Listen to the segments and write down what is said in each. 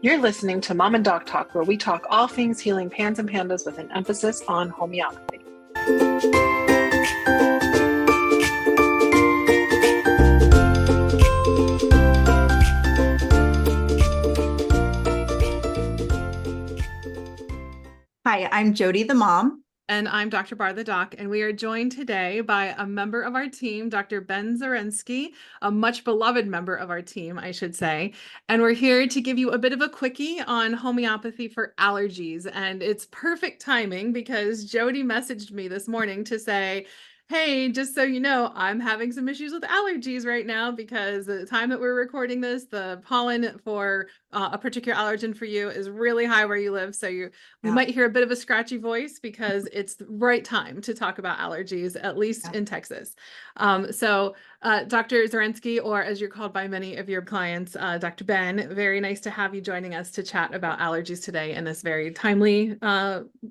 You're listening to Mom and Doc Talk, where we talk all things healing pans and pandas with an emphasis on homeopathy. Hi, I'm Jody the mom. And I'm Dr. Bar the doc, and we are joined today by a member of our team, Dr. Ben Zorensky, a much beloved member of our team, I should say. And we're here to give you a bit of a quickie on homeopathy for allergies. And it's perfect timing because Jody messaged me this morning to say, hey, just so you know, I'm having some issues with allergies right now because the time that we're recording this, the pollen for a particular allergen for you is really high where you live. So we might hear a bit of a scratchy voice because it's the right time to talk about allergies, at least in Texas. So Dr. Zorensky, or as you're called by many of your clients, Dr. Ben, very nice to have you joining us to chat about allergies today in this very timely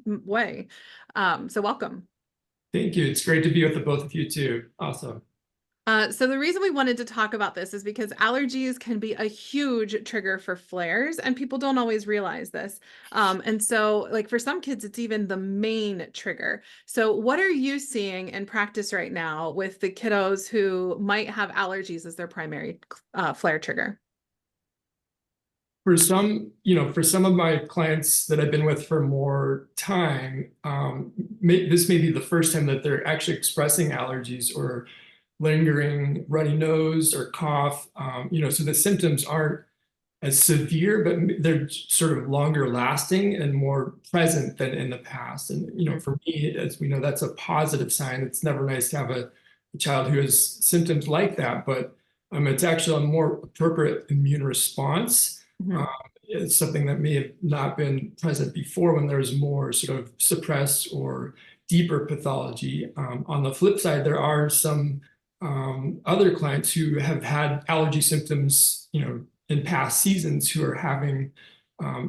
way. So welcome. Thank you. It's great to be with the both of you too. Awesome. So the reason we wanted to talk about this is because allergies can be a huge trigger for flares, and people don't always realize this. And so, like for some kids, it's even the main trigger. So what are you seeing in practice right now with the kiddos who might have allergies as their primary flare trigger? For some, for some of my clients that I've been with for more time, this may be the first time that they're actually expressing allergies or lingering runny nose or cough. So the symptoms aren't as severe, but they're sort of longer lasting and more present than in the past. And, for me, as we know, that's a positive sign. It's never nice to have a child who has symptoms like that, but it's actually a more appropriate immune response. It's something that may have not been present before when there's more sort of suppressed or deeper pathology. On the flip side, there are some other clients who have had allergy symptoms, in past seasons who are having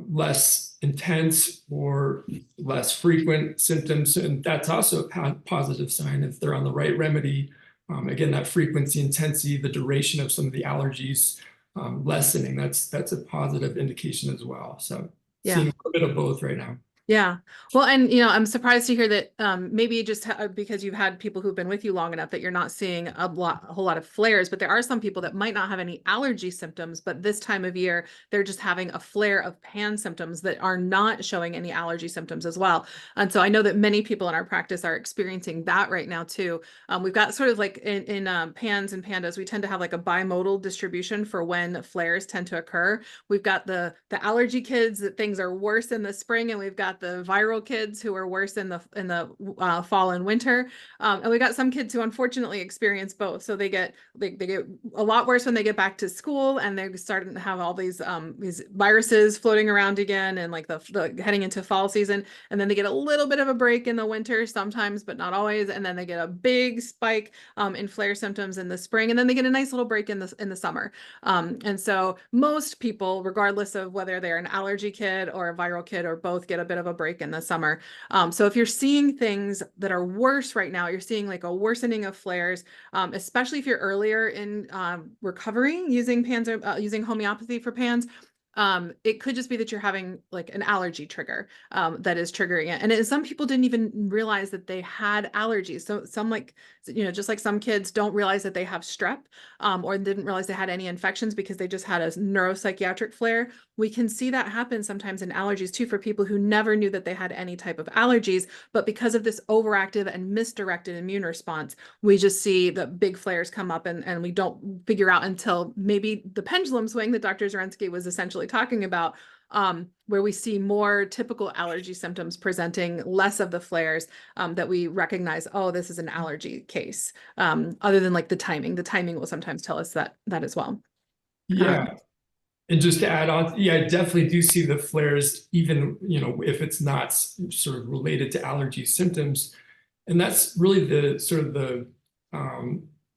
less intense or less frequent symptoms. And that's also a positive sign if they're on the right remedy. Again, that frequency, intensity, the duration of some of the allergies lessening, that's a positive indication as well. So seeing a bit of both right now. Yeah. Well, and, I'm surprised to hear that maybe just because you've had people who've been with you long enough that you're not seeing a whole lot of flares, but there are some people that might not have any allergy symptoms, but this time of year, they're just having a flare of PAN symptoms that are not showing any allergy symptoms as well. And so I know that many people in our practice are experiencing that right now too. We've got sort of like in PANS and PANDAS, we tend to have like a bimodal distribution for when flares tend to occur. We've got the allergy kids that things are worse in the spring, and we've got the viral kids who are worse in the fall and winter, and we got some kids who unfortunately experience both. So they get a lot worse when they get back to school, and they're starting to have all these viruses floating around again, and like the heading into fall season. And then they get a little bit of a break in the winter sometimes, but not always. And then they get a big spike in flare symptoms in the spring, and then they get a nice little break in the summer. And so most people, regardless of whether they're an allergy kid or a viral kid or both, get a bit of a break in the summer. So if you're seeing things that are worse right now, you're seeing like a worsening of flares, especially if you're earlier in recovery using PANS or using homeopathy for PANS. It could just be that you're having like an allergy trigger that is triggering it. And some people didn't even realize that they had allergies. So some just like some kids don't realize that they have strep or didn't realize they had any infections because they just had a neuropsychiatric flare. We can see that happen sometimes in allergies too for people who never knew that they had any type of allergies, but because of this overactive and misdirected immune response, we just see the big flares come up and we don't figure out until maybe the pendulum swing that Dr. Zorensky was essentially talking about, where we see more typical allergy symptoms presenting less of the flares, that we recognize, oh, this is an allergy case, other than like the timing will sometimes tell us that as well. Yeah. And just to add on, I definitely do see the flares, even, if it's not sort of related to allergy symptoms. And that's really the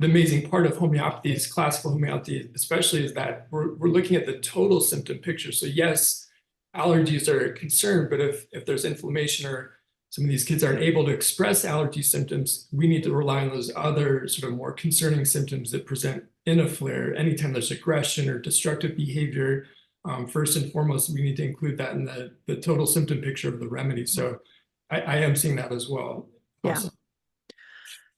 amazing part of homeopathy, is classical homeopathy, especially, is that we're looking at the total symptom picture. So yes, allergies are a concern, but if there's inflammation or some of these kids aren't able to express allergy symptoms, we need to rely on those other sort of more concerning symptoms that present in a flare. Anytime there's aggression or destructive behavior, first and foremost, we need to include that in the total symptom picture of the remedy. So I am seeing that as well. Yeah. Awesome.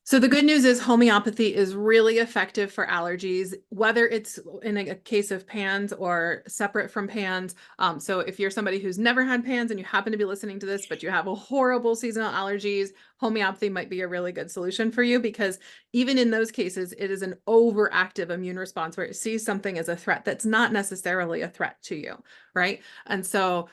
So the good news is homeopathy is really effective for allergies, whether it's in a case of PANS or separate from PANS. So if you're somebody who's never had PANS and you happen to be listening to this, but you have a horrible seasonal allergies, homeopathy might be a really good solution for you, because even in those cases, it is an overactive immune response where it sees something as a threat that's not necessarily a threat to you, right? And so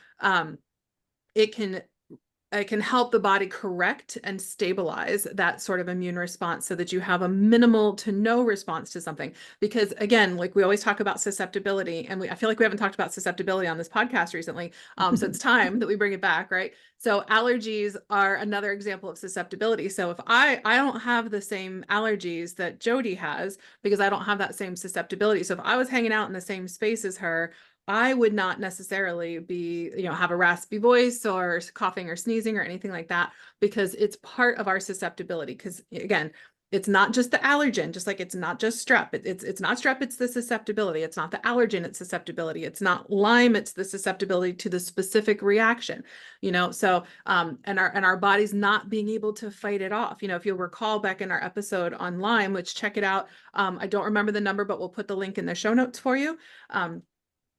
it can help the body correct and stabilize that sort of immune response so that you have a minimal to no response to something. Because again, like we always talk about susceptibility, and I feel like we haven't talked about susceptibility on this podcast recently. So it's time that we bring it back, right? So allergies are another example of susceptibility. So if I don't have the same allergies that Jody has, because I don't have that same susceptibility. So if I was hanging out in the same space as her, I would not necessarily be, have a raspy voice or coughing or sneezing or anything like that, because it's part of our susceptibility. Because again, it's not just the allergen, just like it's not just strep. It's not strep, it's the susceptibility. It's not the allergen, it's susceptibility. It's not Lyme, it's the susceptibility to the specific reaction, so, and our body's not being able to fight it off. If you'll recall back in our episode on Lyme, which check it out. I don't remember the number, but we'll put the link in the show notes for you.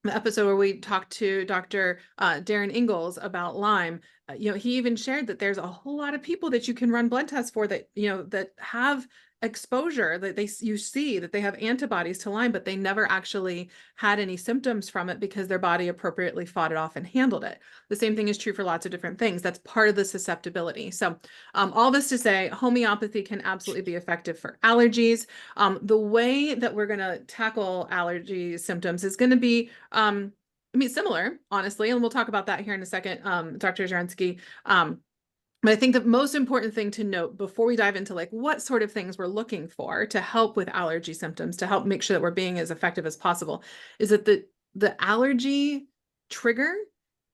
The episode where we talked to Dr. Darren Ingalls about Lyme, he even shared that there's a whole lot of people that you can run blood tests for that, that have exposure, that you see that they have antibodies to Lyme, but they never actually had any symptoms from it because their body appropriately fought it off and handled it. The same thing is true for lots of different things. That's part of the susceptibility. So all this to say, homeopathy can absolutely be effective for allergies. The way that we're going to tackle allergy symptoms is going to be similar, honestly, and we'll talk about that here in a second, Dr. Zorensky. But I think the most important thing to note before we dive into like what sort of things we're looking for to help with allergy symptoms, to help make sure that we're being as effective as possible, is that the allergy trigger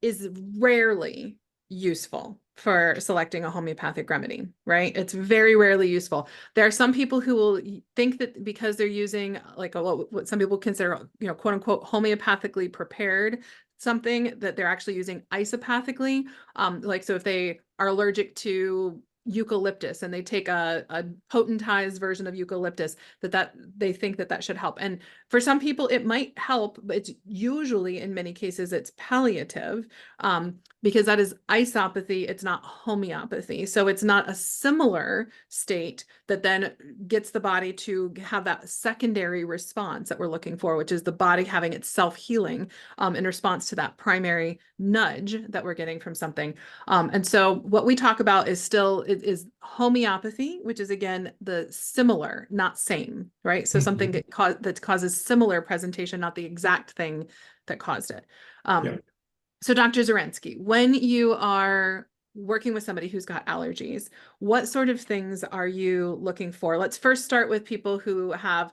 is rarely useful for selecting a homeopathic remedy, right? It's very rarely useful. There are some people who will think that because they're using like what some people consider, quote unquote, homeopathically prepared something, that they're actually using isopathically. So if they are allergic to eucalyptus and they take a potentized version of eucalyptus, that they think that should help. And for some people it might help, but it's usually, in many cases, it's palliative, because that is isopathy, it's not homeopathy. So it's not a similar state that then gets the body to have that secondary response that we're looking for, which is the body having its self-healing in response to that primary nudge that we're getting from something. And so what we talk about is homeopathy, which is again the similar, not same, right? So something that causes similar presentation, not the exact thing that caused it. So Dr. Zorensky, when you are working with somebody who's got allergies, what sort of things are you looking for? Let's first start with people who have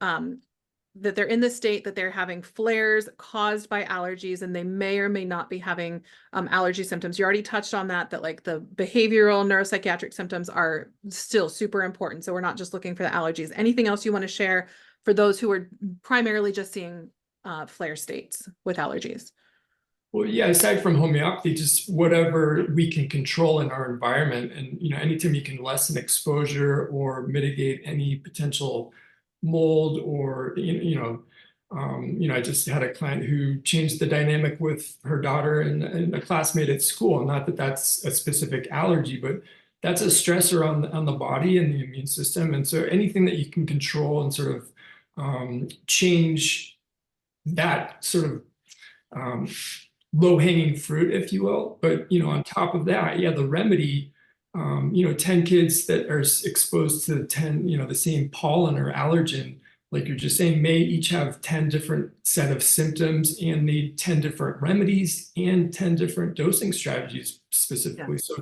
that they're in the state that they're having flares caused by allergies, and they may or may not be having allergy symptoms. You already touched on that like the behavioral neuropsychiatric symptoms are still super important. So we're not just looking for the allergies. Anything else you want to share for those who are primarily just seeing flare states with allergies? Well, yeah, aside from homeopathy, just whatever we can control in our environment. And, anytime you can lessen exposure or mitigate any potential mold or, I just had a client who changed the dynamic with her daughter and a classmate at school. Not that that's a specific allergy, but that's a stressor on the body and the immune system. And so anything that you can control and sort of change that sort of low-hanging fruit, if you will. But, on top of that, the remedy, 10 kids that are exposed to 10, the same pollen or allergen, like you're just saying, may each have 10 different set of symptoms and need 10 different remedies and 10 different dosing strategies specifically. So,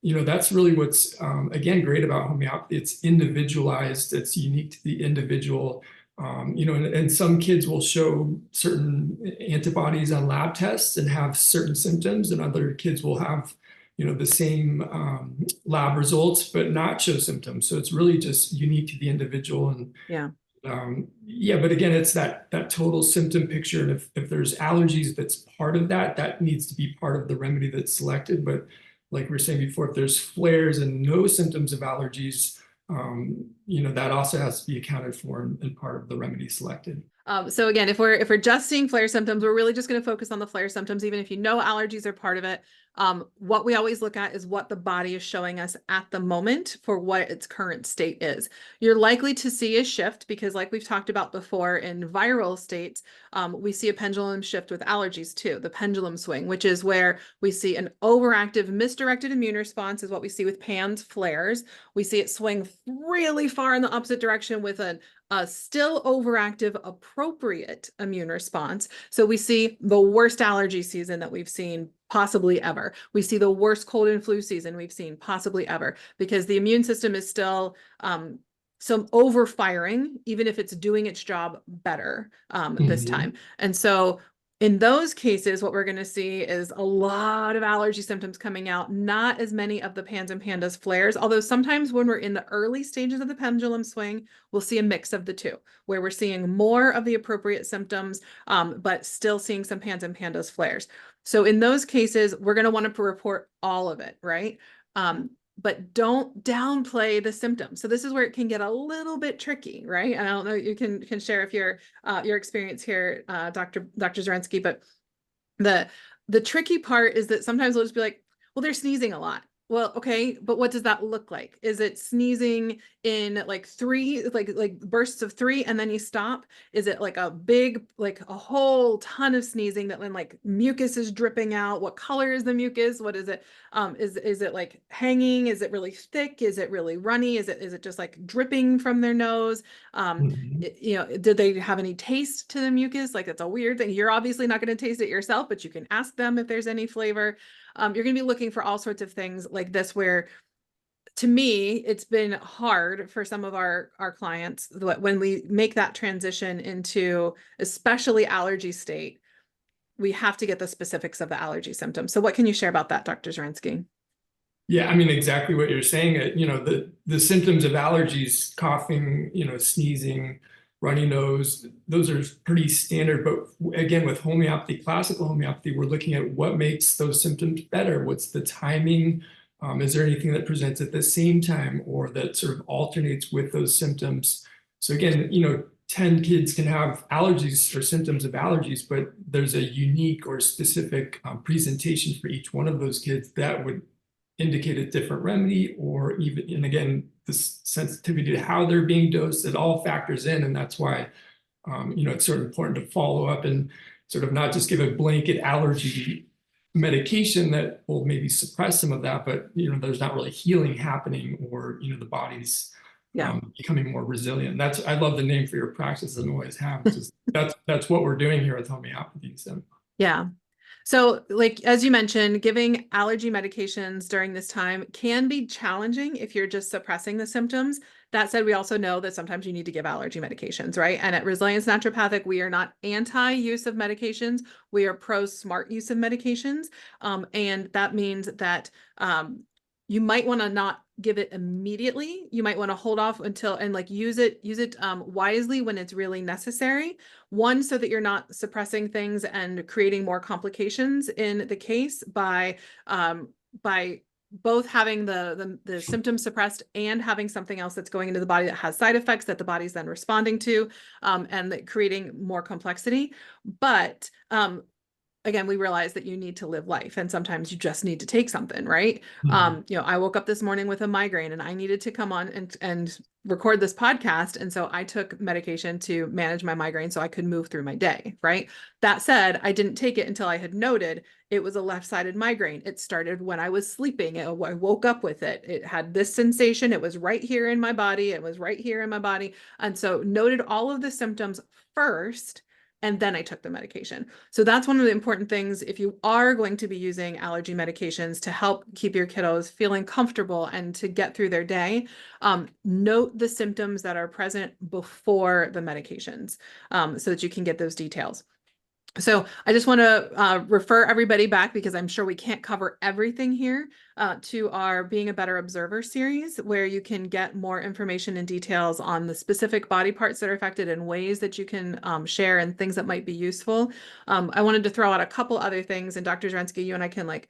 that's really what's, again, great about homeopathy. It's individualized, it's unique to the individual. And some kids will show certain antibodies on lab tests and have certain symptoms, and other kids will have, the same lab results, but not show symptoms. So it's really just unique to the individual. And, Yeah, but again, it's that total symptom picture. And if there's allergies, that's part of that. That needs to be part of the remedy that's selected. But like we were saying before, if there's flares and no symptoms of allergies, that also has to be accounted for and part of the remedy selected. So again, if we're just seeing flare symptoms, we're really just going to focus on the flare symptoms, even if you know allergies are part of it. What we always look at is what the body is showing us at the moment for what its current state is. You're likely to see a shift because, like we've talked about before, in viral states, we see a pendulum shift with allergies too, the pendulum swing, which is where we see an overactive, misdirected immune response is what we see with PANDAS flares. We see it swing really far in the opposite direction with a still overactive, appropriate immune response. So we see the worst allergy season that we've seen possibly ever. We see the worst cold and flu season we've seen possibly ever, because the immune system is still some overfiring, even if it's doing its job better this time. And so in those cases, what we're going to see is a lot of allergy symptoms coming out, not as many of the PANS and PANDAS flares, although sometimes when we're in the early stages of the pendulum swing, we'll see a mix of the two, where we're seeing more of the appropriate symptoms, but still seeing some PANS and PANDAS flares. So in those cases, we're going to want to report all of it, right? But don't downplay the symptoms. So this is where it can get a little bit tricky, right? And I don't know, you can share if your experience here, Dr. Zorensky, but the tricky part is that sometimes we'll just be like, well, they're sneezing a lot. Well, okay, but what does that look like? Is it sneezing in like three, like bursts of three, and then you stop? Is it like a big, like a whole ton of sneezing that then like mucus is dripping out? What color is the mucus? What is it? Is it like hanging? Is it really thick? Is it really runny? Is it just like dripping from their nose? Did they have any taste to the mucus? Like, it's a weird thing. You're obviously not going to taste it yourself, but you can ask them if there's any flavor. You're going to be looking for all sorts of things like this, where to me, it's been hard for some of our clients when we make that transition into especially allergy state, we have to get the specifics of the allergy symptoms. So what can you share about that, Dr. Zorensky? Yeah, I mean, exactly what you're saying. The symptoms of allergies, coughing, sneezing, runny nose, those are pretty standard. But again, with homeopathy, classical homeopathy, we're looking at what makes those symptoms better. What's the timing? Is there anything that presents at the same time or that sort of alternates with those symptoms? So again, 10 kids can have allergies or symptoms of allergies, but there's a unique or specific presentation for each one of those kids that would indicate a different remedy, or even, and again, the sensitivity to how they're being dosed, it all factors in. And that's why, it's sort of important to follow up and sort of not just give a blanket allergy medication that will maybe suppress some of that, but, there's not really healing happening, or, the body's becoming more resilient. I love the name for your practice, and always have. That's what we're doing here with homeopathy. So. Yeah. So like, as you mentioned, giving allergy medications during this time can be challenging if you're just suppressing the symptoms. That said, we also know that sometimes you need to give allergy medications, right? And at Resilience Naturopathic, we are not anti-use of medications. We are pro-smart use of medications. And that means that you might want to not give it immediately. You might want to hold off until, and like use it wisely when it's really necessary. One, so that you're not suppressing things and creating more complications in the case by both having the symptoms suppressed and having something else that's going into the body that has side effects that the body's then responding to, and creating more complexity. But again, we realize that you need to live life, and sometimes you just need to take something, right? I woke up this morning with a migraine and I needed to come on and record this podcast. And so I took medication to manage my migraine so I could move through my day, right? That said, I didn't take it until I had noted it was a left-sided migraine. It started when I was sleeping. I woke up with it. It had this sensation. It was right here in my body. It was right here in my body. And so noted all of the symptoms first, and then I took the medication. So that's one of the important things if you are going to be using allergy medications to help keep your kiddos feeling comfortable and to get through their day. Note the symptoms that are present before the medications, so that you can get those details. So I just want to refer everybody back, because I'm sure we can't cover everything here, to our Being a Better Observer series, where you can get more information and details on the specific body parts that are affected and ways that you can share and things that might be useful. I wanted to throw out a couple other things, and Dr. Zorensky, you and I can like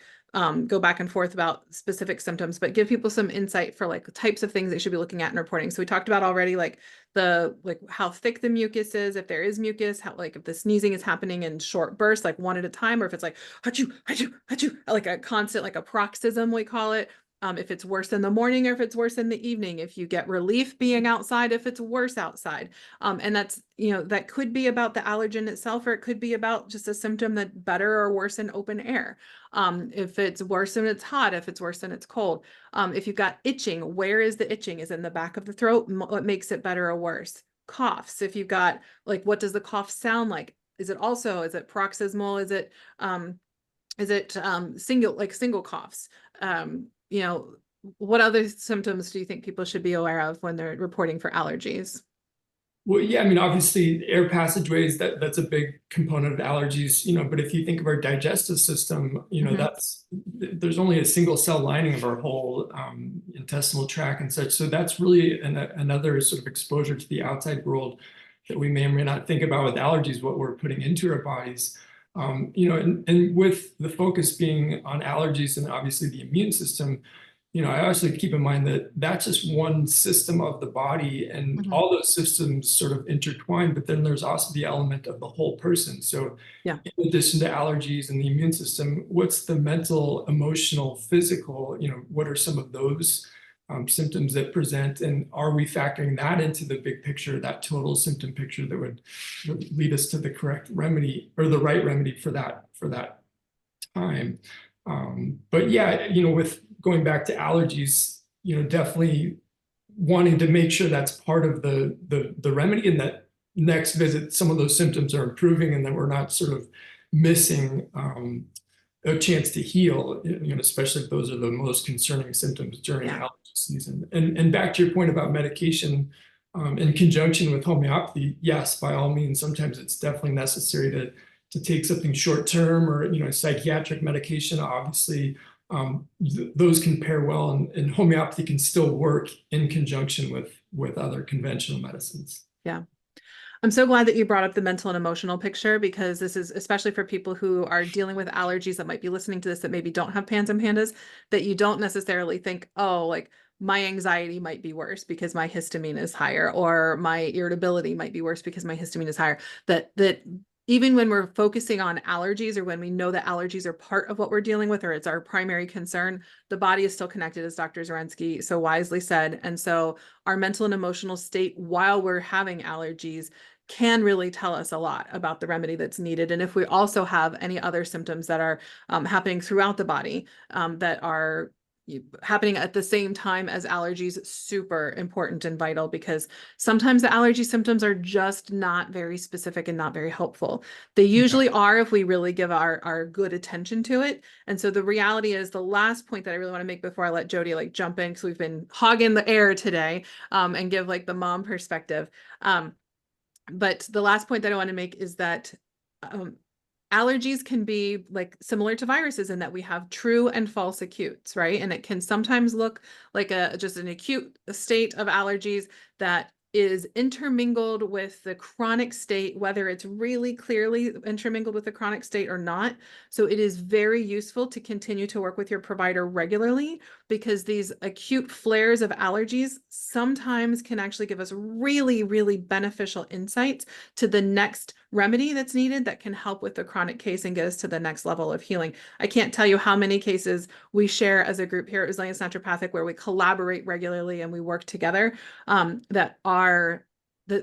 go back and forth about specific symptoms, but give people some insight for like the types of things they should be looking at in reporting. So we talked about already like how thick the mucus is, if there is mucus, how like if the sneezing is happening in short bursts, like one at a time, or if it's like achoo, achoo, achoo, like a constant, like a paroxysm, we call it. If it's worse in the morning or if it's worse in the evening, if you get relief being outside, if it's worse outside. And that's, that could be about the allergen itself, or it could be about just a symptom that better or worse in open air. If it's worse and it's hot, if it's worse and it's cold. If you've got itching, where is the itching? Is it in the back of the throat? What makes it better or worse? Coughs, if you've got like, what does the cough sound like? Is it paroxysmal? Is it single coughs? What other symptoms do you think people should be aware of when they're reporting for allergies? Well, yeah, I mean, obviously air passageways, that's a big component of allergies, but if you think of our digestive system, there's only a single cell lining of our whole intestinal tract and such. So that's really another sort of exposure to the outside world that we may or may not think about with allergies, what we're putting into our bodies. And with the focus being on allergies and obviously the immune system, I also keep in mind that that's just one system of the body, and all those systems sort of intertwine, but then there's also the element of the whole person. So in addition to allergies and the immune system, what's the mental, emotional, physical, what are some of those symptoms that present, and are we factoring that into the big picture, that total symptom picture that would lead us to the correct remedy or the right remedy for that time. But yeah, with going back to allergies, definitely wanting to make sure that's part of the remedy, and that next visit some of those symptoms are improving, and that we're not sort of missing a chance to heal, especially if those are the most concerning symptoms during allergy season. And back to your point about medication in conjunction with homeopathy, yes, by all means, sometimes it's definitely necessary to take something short term, or psychiatric medication. Obviously, those can pair well, and homeopathy can still work in conjunction with other conventional medicines. Yeah. I'm so glad that you brought up the mental and emotional picture, because this is especially for people who are dealing with allergies that might be listening to this, that maybe don't have PANS and PANDAS, that you don't necessarily think, oh, like my anxiety might be worse because my histamine is higher, or my irritability might be worse because my histamine is higher. That even when we're focusing on allergies, or when we know that allergies are part of what we're dealing with, or it's our primary concern, the body is still connected, as Dr. Zorensky so wisely said. And so our mental and emotional state while we're having allergies can really tell us a lot about the remedy that's needed. And if we also have any other symptoms that are happening throughout the body that are happening at the same time as allergies, super important and vital, because sometimes the allergy symptoms are just not very specific and not very helpful. They usually are if we really give our good attention to it. And so the reality is, the last point that I really want to make before I let Jody like jump in, because we've been hogging the air today, and give like the mom perspective. But the last point that I want to make is that allergies can be like similar to viruses in that we have true and false acutes, right? And it can sometimes look like just an acute state of allergies that is intermingled with the chronic state, whether it's really clearly intermingled with the chronic state or not. So it is very useful to continue to work with your provider regularly, because these acute flares of allergies sometimes can actually give us really, really beneficial insights to the next remedy that's needed that can help with the chronic case and get us to the next level of healing. I can't tell you how many cases we share as a group here at Resilience Naturopathic, where we collaborate regularly and we work together, that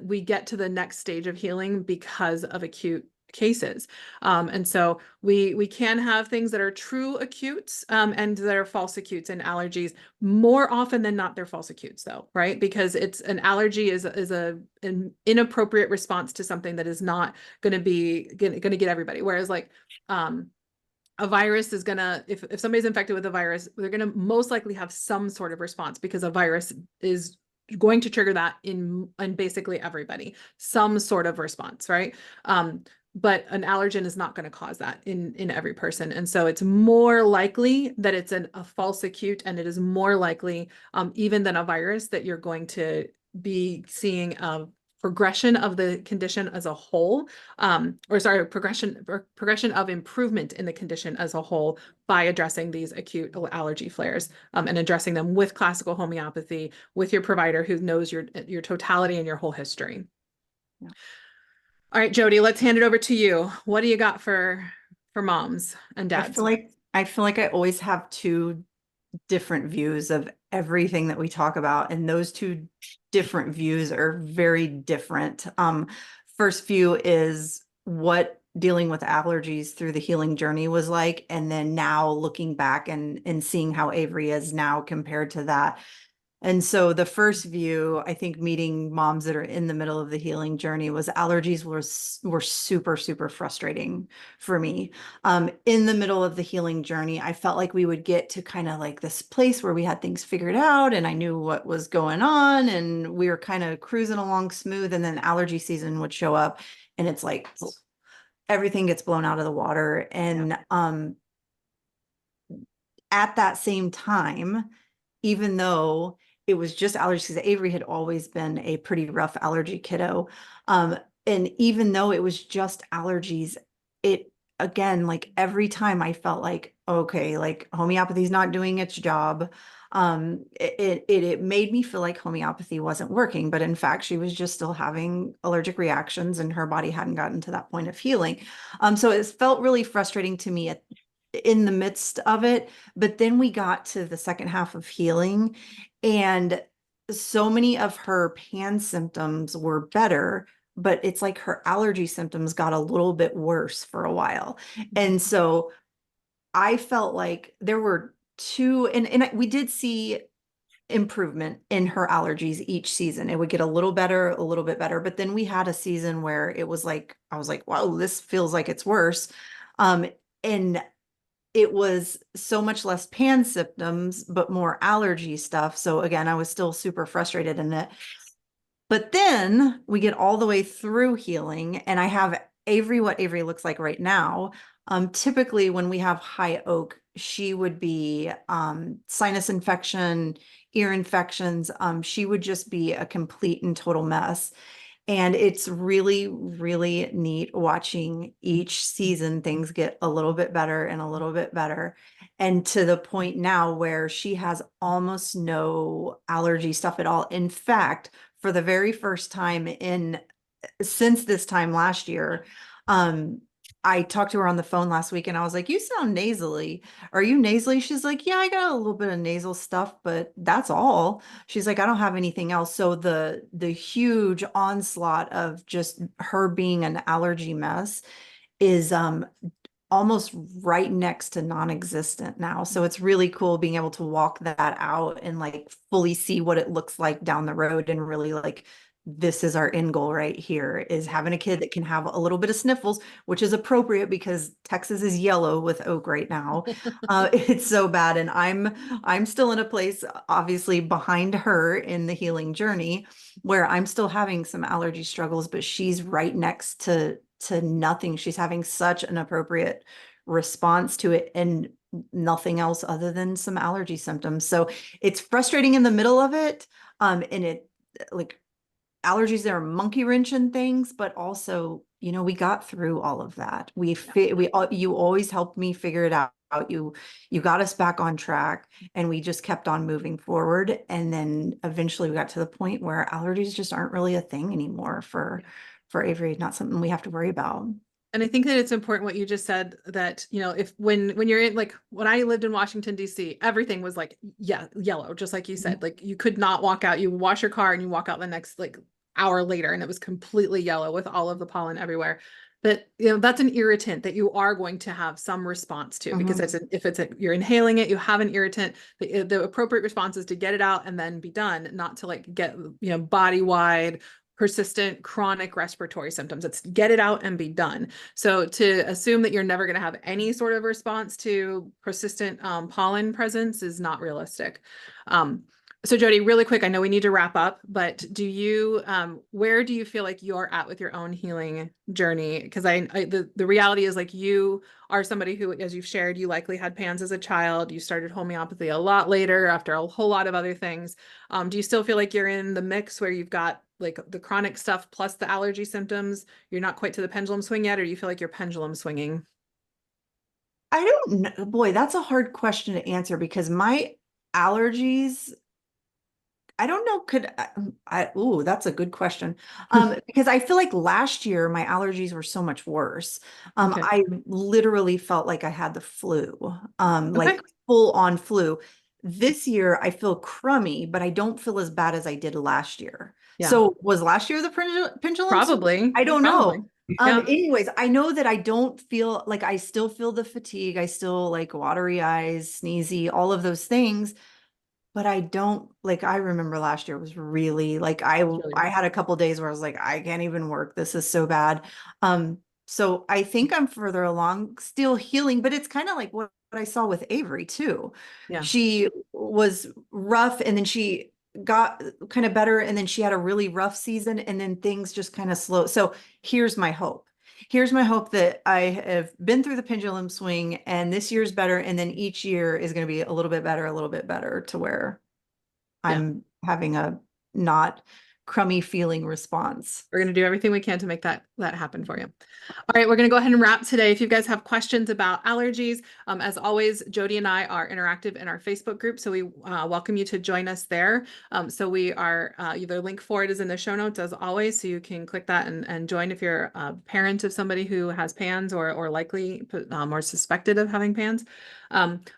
we get to the next stage of healing because of acute cases. And so we can have things that are true acutes and that are false acutes in allergies. More often than not, they're false acutes though, right? Because it's an allergy is an inappropriate response to something that is not going to get everybody. Whereas like a virus is gonna, if somebody's infected with a virus, they're gonna most likely have some sort of response, because a virus is going to trigger that in basically everybody, some sort of response, right? but an allergen is not going to cause that in every person. And so it's more likely that it's a false acute, and it is more likely even than a virus that you're going to be seeing a progression of the condition as a whole, progression of improvement in the condition as a whole by addressing these acute allergy flares, and addressing them with classical homeopathy, with your provider who knows your totality and your whole history. Yeah. All right, Jody, let's hand it over to you. What do you got for moms and dads? I feel like I always have two different views of everything that we talk about, and those two different views are very different. First view is what dealing with allergies through the healing journey was like, and then now looking back and seeing how Avery is now compared to that. And so the first view, I think, meeting moms that are in the middle of the healing journey, was allergies were super, super frustrating for me. In the middle of the healing journey, I felt like we would get to kind of like this place where we had things figured out and I knew what was going on and we were kind of cruising along smooth. And then allergy season would show up and it's like everything gets blown out of the water. And at that same time, even though it was just allergies, because Avery had always been a pretty rough allergy kiddo. And even though it was just allergies, it, again, like every time I felt like, okay, like homeopathy's not doing its job. It made me feel like homeopathy wasn't working, but in fact, she was just still having allergic reactions and her body hadn't gotten to that point of healing. So it felt really frustrating to me in the midst of it. But then we got to the second half of healing, and so many of her pan symptoms were better, but it's like her allergy symptoms got a little bit worse for a while. And so I felt like there were two, and we did see improvement in her allergies each season. It would get a little better, a little bit better. But then we had a season where it was like, I was like, wow, this feels like it's worse. And it was so much less pan symptoms, but more allergy stuff. So again, I was still super frustrated in it. But then we get all the way through healing, and I have Avery, what Avery looks like right now. Typically when we have high oak, she would be sinus infection, ear infections. She would just be a complete and total mess. And it's really, really neat watching each season things get a little bit better and a little bit better. And to the point now where she has almost no allergy stuff at all. In fact, for the very first time since this time last year, I talked to her on the phone last week and I was like, you sound nasally. Are you nasally? She's like, yeah, I got a little bit of nasal stuff, but that's all. She's like, I don't have anything else. So the huge onslaught of just her being an allergy mess is almost right next to non-existent now. So it's really cool being able to walk that out and like fully see what it looks like down the road, and really like, this is our end goal right here, is having a kid that can have a little bit of sniffles, which is appropriate because Texas is yellow with oak right now. It's so bad. And I'm still in a place, obviously behind her in the healing journey, where I'm still having some allergy struggles, but she's right next to nothing. She's having such an appropriate response to it and nothing else other than some allergy symptoms. So it's frustrating in the middle of it. And it, like, allergies, there are monkey wrenching things, but also, you know, we got through all of that. You always helped me figure it out. You got us back on track, and we just kept on moving forward. And then eventually we got to the point where allergies just aren't really a thing anymore for Avery, not something we have to worry about. And I think that it's important what you just said, that, you know, if when you're in, like when I lived in Washington, D.C., everything was like, yeah, yellow, just like you said, like you could not walk out, you wash your car and you walk out the next like hour later and it was completely yellow with all of the pollen everywhere. But, you know, that's an irritant that you are going to have some response to, because you're inhaling it, you have an irritant, the appropriate response is to get it out and then be done, not to like get, you know, body wide persistent chronic respiratory symptoms. It's get it out and be done. So to assume that you're never going to have any sort of response to persistent pollen presence is not realistic. So Jody, really quick, I know we need to wrap up, but do you, where do you feel like you're at with your own healing journey? Because the reality is like you are somebody who, as you've shared, you likely had PANS as a child. You started homeopathy a lot later after a whole lot of other things. Do you still feel like you're in the mix where you've got like the chronic stuff plus the allergy symptoms? You're not quite to the pendulum swing yet, or do you feel like you're pendulum swinging? I don't know. Boy, that's a hard question to answer because my allergies, I don't know, ooh, that's a good question. Because I feel like last year my allergies were so much worse. Okay. I literally felt like I had the flu, Okay. like full on flu. This year I feel crummy, but I don't feel as bad as I did last year. Yeah. So was last year the pendulum swing? Probably. I don't Probably. know. Yeah. Anyways, I know that I don't feel like I still feel the fatigue. I still like watery eyes, sneezy, all of those things. But I don't like, I remember last year was really like, Really I rough. had a couple days where I was like, I can't even work. This is so bad. So I think I'm further along, still healing, but it's kind of like what I saw with Avery too. Yeah. She was rough and then she got kind of better and then she had a really rough season and then things just kind of slow. So here's my hope. Here's my hope that I have been through the pendulum swing and this year's better. And then each year is going to be a little bit better to where I'm having a not crummy feeling response. We're going to do everything we can to make that happen for you. All right, we're going to go ahead and wrap today. If you guys have questions about allergies, as always, Jody and I are interactive in our Facebook group, so we welcome you to join us there. So we are, the link for it is in the show notes as always, so you can click that and join if you're a parent of somebody who has PANS or likely or suspected of having PANS.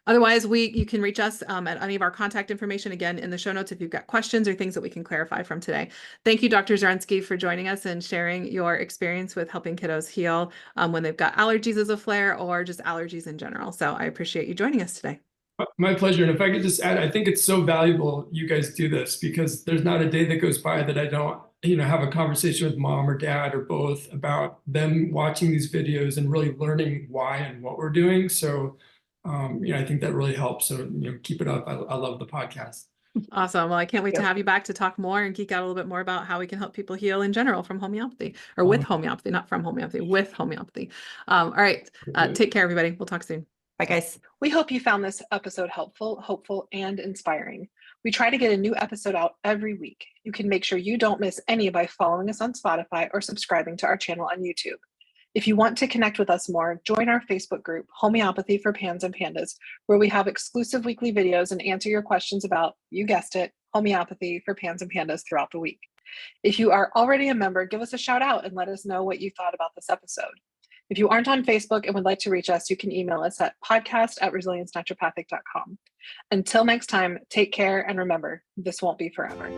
Otherwise, you can reach us at any of our contact information again in the show notes if you've got questions or things that we can clarify from today. Thank you, Dr. Zorensky, for joining us and sharing your experience with helping kiddos heal when they've got allergies as a flare or just allergies in general. So I appreciate you joining us today. My pleasure. And if I could just add, I think it's so valuable you guys do this because there's not a day that goes by that I don't, have a conversation with mom or dad or both about them watching these videos and really learning why and what we're doing. So, I think that really helps. So, keep it up. I love the podcast. Awesome. Well, I can't wait to have you back to talk more and geek out a little bit more about how we can help people heal in general from homeopathy or with homeopathy, not from homeopathy, with homeopathy. All right. Take care, everybody. We'll talk soon. Bye, guys. We hope you found this episode helpful, hopeful, and inspiring. We try to get a new episode out every week. You can make sure you don't miss any by following us on Spotify or subscribing to our channel on YouTube. If you want to connect with us more, join our Facebook group, Homeopathy for Pans and Pandas, where we have exclusive weekly videos and answer your questions about, you guessed it, homeopathy for Pans and Pandas throughout the week. If you are already a member, give us a shout out and let us know what you thought about this episode. If you aren't on Facebook and would like to reach us, you can email us at podcast@resiliencenaturopathic.com. Until next time, take care and remember, this won't be forever.